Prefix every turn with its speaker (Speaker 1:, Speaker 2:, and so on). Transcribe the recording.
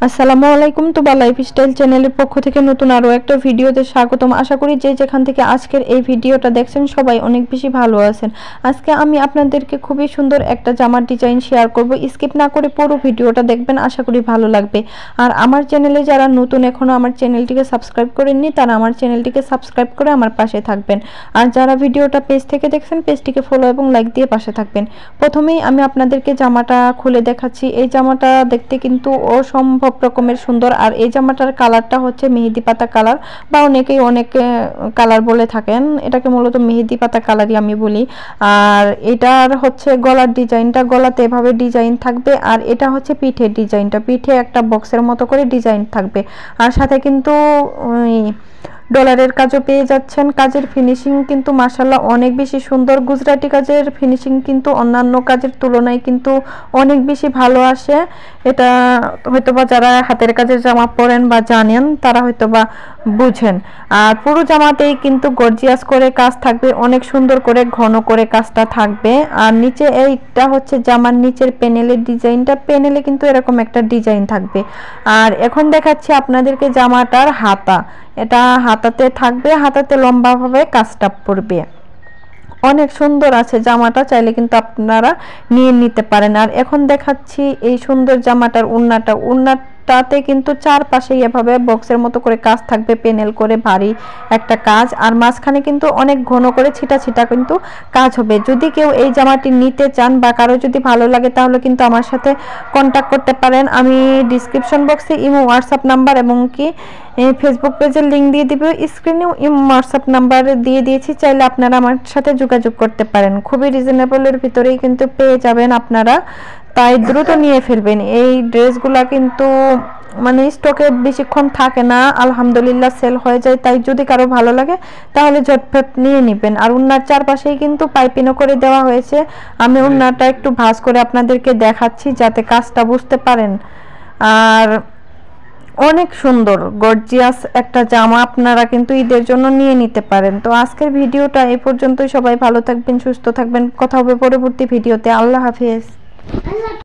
Speaker 1: আসসালামু আলাইকুম। তুবা লাইফস্টাইল চ্যানেলের পক্ষ থেকে নতুন আরও একটা ভিডিওতে স্বাগতম। আশা করি যে যেখান থেকে আজকের এই ভিডিওটা দেখছেন সবাই অনেক বেশি ভালো আছেন। আজকে আমি আপনাদেরকে খুবই সুন্দর একটা জামার ডিজাইন শেয়ার করব। স্কিপ না করে পুরো ভিডিওটা দেখবেন, আশা করি ভালো লাগবে। আর আমার চ্যানেলে যারা নতুন এখনও আমার চ্যানেলটিকে সাবস্ক্রাইব করেননি তারা আমার চ্যানেলটিকে সাবস্ক্রাইব করে আমার পাশে থাকবেন। আর যারা ভিডিওটা পেজ থেকে দেখছেন পেজটিকে ফলো এবং লাইক দিয়ে পাশে থাকবেন। প্রথমেই আমি আপনাদেরকে জামাটা খুলে দেখাচ্ছি। এই জামাটা দেখতে কিন্তু অসম্ভব রকমের সুন্দর। আর এই জামাটার কালারটা হচ্ছে মেহেদি পাতা কালার, বা অনেকেই অনেক কালার বলে থাকেন। এটাকে মূলত মেহেদি পাতা কালারই আমি বলি। আর এটার হচ্ছে গলার ডিজাইনটা, গলাতে এভাবে ডিজাইন থাকবে। আর এটা হচ্ছে পিঠের ডিজাইনটা, পিঠে একটা বক্সের মতো করে ডিজাইন থাকবে। আর সাথে কিন্তু ডলারের কাজও পেয়ে যাচ্ছেন। কাজের ফিনিশিং কিন্তু মাশাআল্লাহ অনেক বেশি সুন্দর। গুজরাটি কাজের ফিনিশিং কিন্তু অন্যান্য কাজের তুলনায় কিন্তু অনেক বেশি ভালো আসে। এটা হয়তোবা যারা হাতের কাজের জামা পরেন বা জানেন তারা হয়তোবা বুঝেন। আর পুরো জামাতেই কিন্তু গর্জিয়াস করে কাজ থাকবে, অনেক সুন্দর করে ঘন করে কাজটা থাকবে। আর নিচে এইটা হচ্ছে জামার নিচের প্যানেলের ডিজাইনটা, প্যানেলে কিন্তু এরকম একটা ডিজাইন থাকবে। আর এখন দেখাচ্ছি আপনাদেরকে জামাটার হাতা। এটা হাতাতে থাকবে, হাতাতে লম্বাভাবে কাজটা পড়বে। অনেক সুন্দর আছে জামাটা, চাইলে কিন্তু আপনারা নিয়ে নিতে পারেন। আর এখন দেখাচ্ছি এই সুন্দর জামাটার উন্নাটাতে কিন্তু চারপাশেই এভাবে বক্সের মতো করে কাজ থাকবে, প্যানেল করে ভারী একটা কাজ। আর মাঝখানে কিন্তু অনেক ঘন করে ছিটা ছিটা কিন্তু কাজ হবে। যদি কেউ এই জামাটি নিতে চান বা কারো যদি ভালো লাগে তাহলে কিন্তু আমার সাথে কন্ট্যাক্ট করতে পারেন। আমি ডিসক্রিপশন বক্সে ইমো হোয়াটসঅ্যাপ নাম্বার এবং কি ফেসবুক পেজের লিঙ্ক দিয়ে দিব, স্ক্রিনেও ইমো হোয়াটসঅ্যাপ নাম্বার দিয়ে দিয়েছি, চাইলে আপনারা আমার সাথে যোগাযোগ করতে পারেন। খুবই রিজনেবলের ভিতরেই কিন্তু পেয়ে যাবেন আপনারা, তাই দ্রুত নিয়ে ফেলবেন। এই ড্রেসগুলা কিন্তু মানে স্টকে বেশিক্ষণ থাকে না, আলহামদুলিল্লাহ সেল হয়ে যায়। তাই যদি কারো ভালো লাগে তাহলে ঝটপট নিয়ে নেবেন। আর উন্নার চারপাশেই কিন্তু পাইপিংও করে দেওয়া হয়েছে। আমি উন্নাটা একটু ভাঁজ করে আপনাদেরকে দেখাচ্ছি যাতে কাজটা বুঝতে পারেন। আর অনেক সুন্দর গর্জিয়াস একটা জামা, আপনারা কিন্তু ঈদের জন্য নিয়ে নিতে পারেন। তো আজকের ভিডিওটা এই পর্যন্তই। সবাই ভালো থাকবেন, সুস্থ থাকবেন। কথা হবে পরবর্তী ভিডিওতে। আল্লাহ হাফেজ।